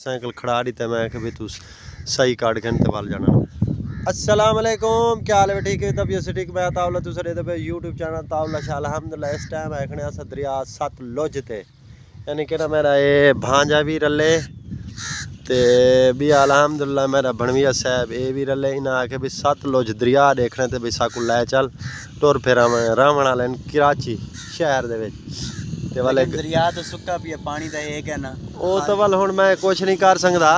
Cycle खड़ा दी तो मैं कि भी तू सही काट के वाल जाना। अस्सलाम वालेकुम, क्या हाल है? ठीक है, तबीयत से ठीक। मैं तावला दूसरे पे यूट्यूब चैनल तावला शाह अल्हम्दुलिल्लाह। इस टाइम आखने अस दरिया सतलुज ते यानी कि ना मेरा ये भांजा भी रले ते भी अल्हम्दुलिल्लाह मेरा भणविया साहब ये भी रले। इन्हें आखे भी सतलुज दरिया देखने ते भी साकू लै चल टुर फिर रहन वाले कराची शहर दे विच ते वाले दरिया तो सुक्का भी है, पानी तो एक है ना। वो तो वाल हुण मैं कुछ नहीं कर सकदा,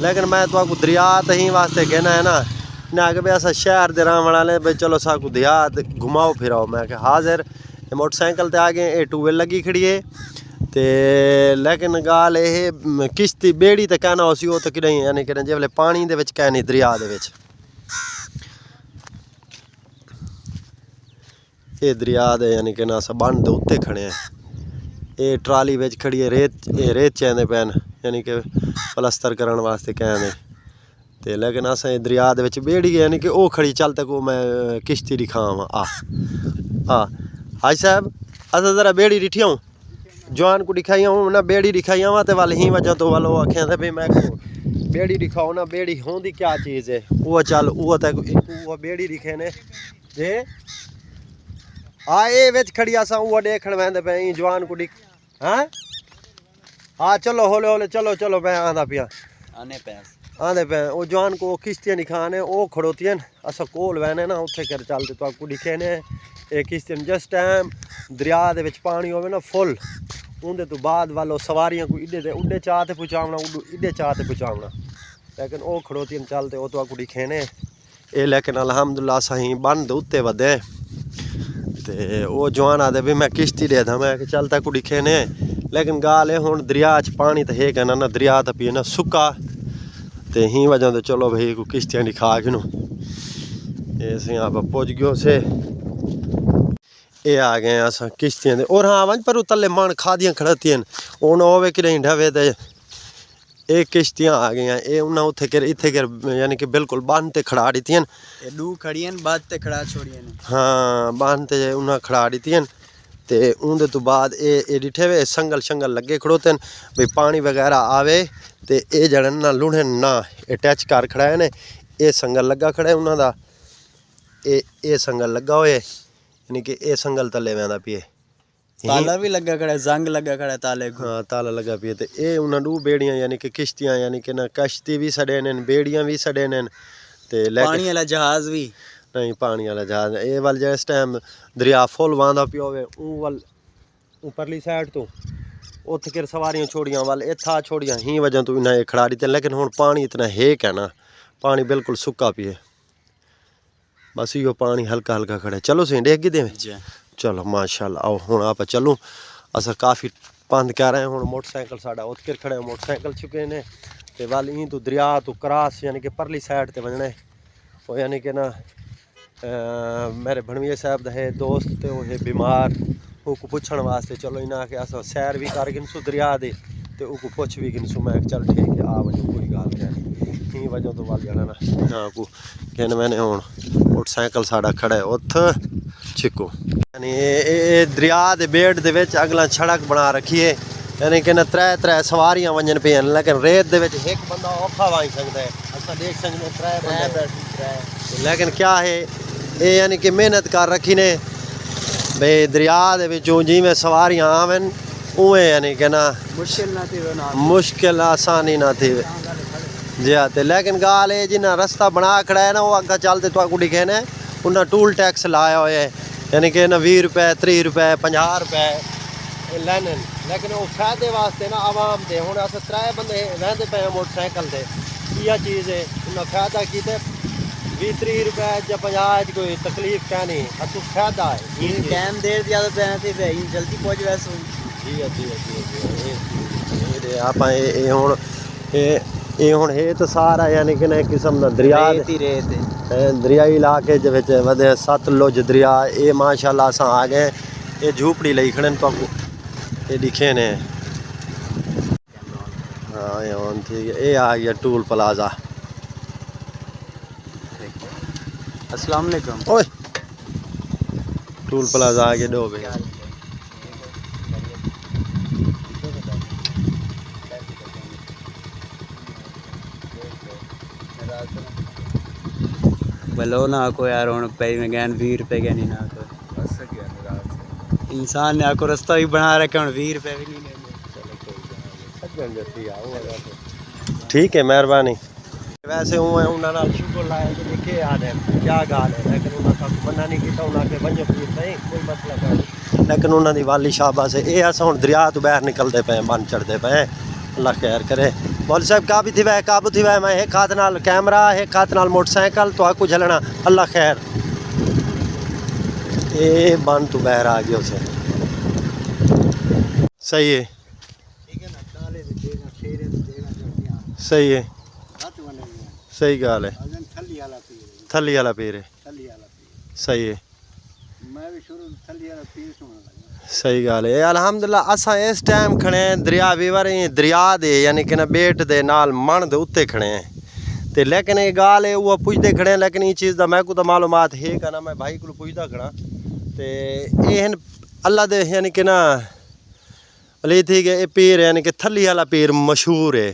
लेकिन मैं तो दरिया तही वास्ते कहना है ना ना कि भाई अस शहर के रहने वाले भाई चलो साकू देहात घुमाओ फिराओ। मैं कि हाजिर मोटरसाइकिल ते आ गए, टूवेल लगी खड़ी है ते लेकिन गाल ये किश्ती बेड़ी तो कहना उसी वो तो कि यानी कि जिसले पानी दे विच कहनी दरिया दे विच ये दरिया दे यानी कि ना अस बन दे उत्ते खड़े हैं। ये ट्राली विच खड़ी है रेत चैंदे पैन यानी कि प्लस्तर करने वास्ते कहने ते लेकिन अस दरिया दे विच बेड़ी यानी कि वो खड़ी चल तक वो मैं किश्ती दिखावा हाँ हाज साहब अस जरा बेड़ी डिठी हूँ जवान को दिखाई हूँ ना बेड़ी दिखाई हुआ तो वाल ही वजह तो वाल आख्या था भाई मैं बेड़ी दिखाओ ना बेड़ी होंदी क्या चीज़ है वो चल वो तक वो बेड़ी दिखे ने जे ये विच खड़ी अस वो देखण वेंदे पे जवान को दिख हाँ हाँ चलो होले होले चलो चलो मैं आंदा पिया आंदे पे वो जवान को किश्तियाँ दिखाने वो खड़ोतियां अस कोल वैने ना उत्थे कर चलते तो आपको दिखे ने ये किश्तियां जिस टाइम दरिया दे विच पानी होवे ना फुल उनके तो बाद वालों सवारियां को इडे उडे चाह ते पहुँचावना इडे चाह ते पहुँचावना, लेकिन वो खड़ोतियां चलते वो तो आपको दिखे ने ये। लेकिन अल्हम्दुलिल्लाह सही बन दे उत्ते वधे ते वो जवान आदे भी मैं किश्ती दे दा मैं चलता को दिखे ने। लेकिन गाल है हुण दरिया च पानी तो है कहना ना दरिया तो पी ना सुक्का ते ही वजह तो चलो भाई को किश्तियाँ दिखा के नो ऐसे यहाँ पर पहुँच गयो से ये आ गए अस किश्तियाँ दे। और हाँ वंज पर तले मन खादियाँ खड़तियां हूँ होवे कि नहीं ढवे तो ये किश्तियाँ आ गई ये उन्हें उत्थे कर इत्थे कर यानी कि बिल्कुल बन ते खड़ा दीतियां दू खड़ियां बात ते खड़ा छोड़ियां हाँ बन ते उन्हें खड़ा दीतियां ते उनके तो बाद ये डिठे वे संगल शंगल लगे खड़ोते भाई पानी वगैरह आवे तो ये जड़न ना लुढ़न ना ये टच कर खड़ा है ने ये संगल लगा खड़ा है उन्होंने ये संगल लगा हुए यानी कि ये संगल तले वेंदा पिए ताला भी लगा खड़ा है जंग लगा खड़ा है ताले को हाँ ताला लगा पिए तो ये उन्हें दू बेड़ियां यानी कि किश्तियाँ यानी कि ना कश्ती भी सड़े ने बेड़ियां भी सड़े ने ते पानी वाला जहाज भी नहीं पानी वाला जहाज ये वाल जिस टाइम दरिया फुल वांदा पिया होवे वाल उपरली साइड तो उत्थे कर सवारियां छोड़ियां वाल इत्था छोड़ियां ही वजह तो इन्हें खड़ा दी। लेकिन हुण पानी इतना हेक है ना पानी बिल्कुल सुक्का पिए बस यो पानी हल्का हल्का खड़ा। चलो सही देख गे देवे चलो माशाल्लाह आओ हुण आप चलूँ अस काफ़ी पंद कर रहे हैं हुण मोटरसाइकिल साडा उत्कर खड़े मोटरसाइकिल चुके ने ते वाल ई तो दरिया तो क्रॉस यानी कि परली साइड ते वजने वो यानी कि ना मेरे भणविया साहब है दोस्त ते वो है बीमार वो पुछण वास्ते चलो इन्हें आके अस सैर भी कर गिनसू दरिया दे ते वो पुछ भी गिनसू। मैं चल ठीक है आ वजो कोई गल नहीं वजह तो वल जाना ना हाँ को कहने मैंने हुण मोटरसाइकिल साडा खड़ा है उथ चिको यानी ये दरिया दे बेड़ दे विच अगला सड़क बना रखी है यानी कि ना त्रै सवारियां वजन पे लेकिन रेत दे विच एक बंदा औखा वाई सकता है अस देख सकते त्रै लेकिन क्या है ये यानी कि मेहनत कर रखी ने भाई दरिया दे विचों जिवें सवारियां आवन उवें यानी कि ना मुश्किल आसानी ना थी जी हाँ। लेकिन गाल है जिन्हें रास्ता बना खड़ा है ना वो अगर चलते तो आपको दिखे ने उन्हें टूल टैक्स लाया हुआ है यानी कि ना 20 रुपए 30 रुपए 50 रुपए लैने लेकिन वो फायदे वास्ते ना आवाम दे हुण अस त्रै बंदे वहदे पे मोटरसाइकिल से यह चीज़ है उन्हें फायदा की 20-30 रुपए या 50 कोई तकलीफ क्या नहीं असू फायदा है टाइम देर दिया तो पैसे जल्दी पहुँच वैसे जी जी आप हुण ये हुण है तो सारा यानी कि ना किस्म का दरिया दरियाई इलाके वधे सतलुज दरिया ये माशाल्लाह अस आ गए ये झूपड़ी लई खड़े तो ये दिखे ने हाँ ठीक है ये आ गया टूल प्लाजा। अस्सलाम वालेकुम ओए टूल प्लाजा आ गया दो भैया बोलो ना को यार हूँ पे में गैन 20 रुपए गए नहीं ना को इंसान ने आको रास्ता भी बना रखा हूँ 20 रुपए भी नहीं लेंगे। ठीक है मेहरबानी। वैसे हूँ उन्होंने नाल शुक्र लाया कि देखे याद है क्या गाल है, लेकिन उन्होंने मना नहीं किया, उन्होंने वंजो पीर नहीं कोई मसला नहीं, लेकिन उन्होंने वाली शाबाश है। ये अस हुण दरिया तो बाहर निकलते पे बन चढ़ते पे, अल्लाह खैर करे। मौलवी साहब काबू थी वै मैं एक हाथ नाल कैमरा एक हाथ नाल मोटरसाइकिल तो आकू झलना, अल्लाह खैर। ये बन तो बाहर आ गया उसे सही है, सही है, सही गाल है। थली वाला पीर है, सही है, सही गाल है। अल्हम्दुलिल्लाह असा इस टाइम खड़े हैं दरिया वीवर दरिया दे यानी कि ना बेट दे नाल मन दे उत्ते खड़े हैं ते, लेकिन ये गाल है वो पुछते खड़े हैं, लेकिन ये चीज़ का मैं को तो मालूमात है का ना, मैं भाई को पुछता खड़ा ते ये अल्लाह दे यानी कि ना अली थी कि पीर यानी कि थली वाला पीर मशहूर है,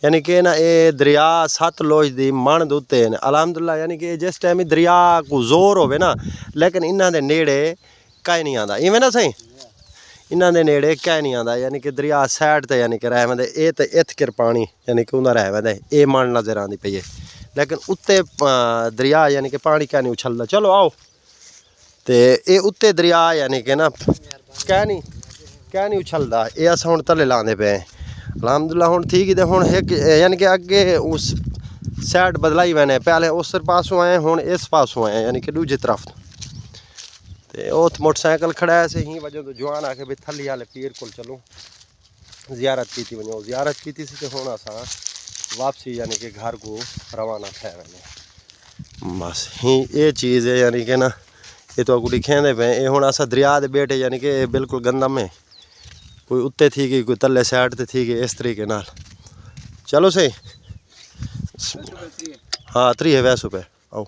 यानी कि ना ये दरिया सतलुज दी मन दे उत्ते हैं अल्हम्दुलिल्लाह। यानी कि जिस टाइम दरिया को जोर होवे ना, लेकिन इन्हां दे नेड़े कहीं नहीं आता, इवें ना सही इन्हां दे नेड़े कहीं नहीं आता, यानी कि दरिया साइड ते यानी कि रह वेंदे ये ते इत किर पानी यानी कि उंदा रह वेंदे ये मन नज़र आंदी पई है, लेकिन उत्ते दरिया यानी कि पानी क्या नहीं उछलदा। चलो आओ ते ये उत्ते दरिया यानी कि ना क्या नहीं उछलदा, ये अस हुण तले लांदे पे अल्हम्दुलिल्लाह। हुण ठीक है हुण एक यानी कि अगे उस साइड बदलाई मैंने, पहले उस पासों आए हुण इस पासों आए यानी कि दूजी तरफ ते उत मोटरसाइकिल खड़ा है से ही वजह तो जवान आके भी थली वाले पीर को चलो जियारत की वजो जियारत की थी तो हुण असां वापसी यानी कि घर को रवाना थे वने बस ही ये चीज़ है। यानी कि ना ये तो अगू दिखेंदे पे ये हुण असां दरिया दे बेटे यानी कि बिल्कुल गंदम है, कोई उत्ते थी गई कोई तले साइड ते थी गई इस तरीके नाल। चलो सही हाँ 3 है वैसु पे आओ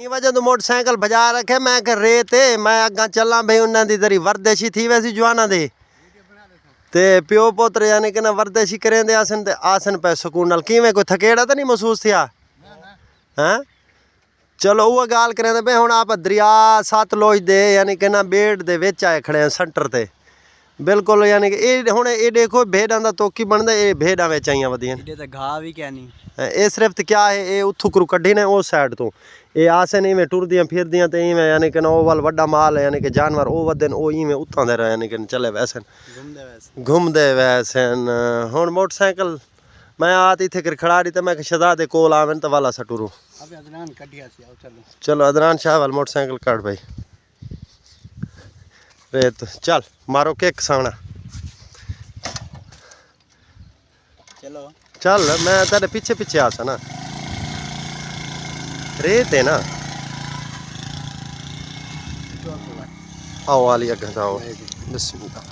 वजह तो मोटरसाइकिल बजा रखे मैं कर रहे थे मैं अगा चला भाई उन्होंने दी तरी वर्देशी थी वैसी जवाना दे ते प्यो पुत्र यानी कि ना वर्देशी करें दे आसन ते आसन पे सुकून नाल किवें कोई थकेड़ा तो नहीं महसूस थिया हैं। चलो वो गाल करें भाई हुण आप दरिया सतलुज दे यानी कि ना बेट दे विच आए खड़े हैं सेंटर ते बिल्कुल, यानी कि ये हुण ये देखो भेड़ां दा तोकी बनदा ये भेड़ां विच आईयां वधियां ते घाह भी क्या नहीं ये सिर्फ तो क्या है ये उथू करू कड्ढी ने उस साइड तो ये आसे नहीं में टुरदियां फिरदियां तो इवें यानी कि ना वो वाल वड्डा माल है यानी कि जानवर वो वधन वो इवें उतां दे रहे यानी कि चले वैसन घूमदे वैसन। हुण मोटरसाइकिल मैं आत इत्थे कर खड़ा रही तो मैं शहजादे कोल आवन तो वाला सा टुरू चलो अदनान शाह वाल मोटरसाइकिल काट भाई रेत चल मारो केक सावना चलो चल मैं तेरे पीछे पीछे आसा ना रेत है ना आओ वाली अगर आओ बिस्मिल्लाह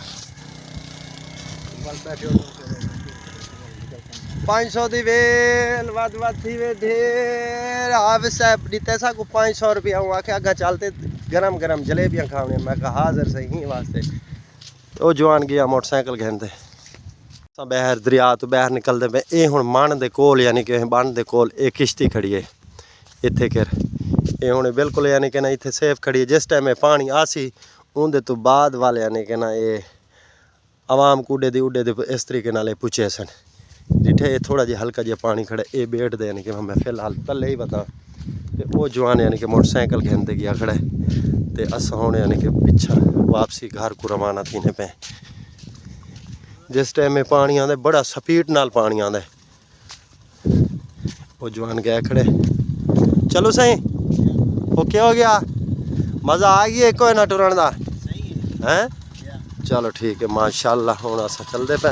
500 दी वेल वद थी वे ढेर आव साहब दीते सा को 500 रुपया हूँ आखे अगर चलते गरम गरम जलेबियाँ खाने मैं कहा हाजिर सही वास्ते वो जवान गया मोटरसाइकिल कहते बहर दरिया तो बहर निकलते पे ये हुण मन दे कोल यानी कि बन दे कोल एक किश्ती खड़ी है इत्थे कर ये हुण बिल्कुल यानी कि ना इत्थे सेफ खड़ी है। जिस टाइम पानी आसी उनके तो बाद वाले यानी कि ना ये आवाम कूडे दी उडे दे इस तरीके नाल पुछे सन जिठे थोड़ा जिहा हल्का जिहा पानी खड़ा ये बेट दे यानी कि मैं फिलहाल कल ही बता ते वो जवान यानी कि मोटरसाइकिल कहते गया खड़ा ते अस हुण यानी कि पिछा वापसी घर को रवाना थीने पे। जिस टाइम में पानी आंदा बड़ा स्पीड नाल पानी आंदा वो जवान गए खड़े चलो सही ओके हो गया मज़ा आ गया कोई ना टुरन दा हैं। चलो ठीक है माशाल्लाह हुण अस चलते पे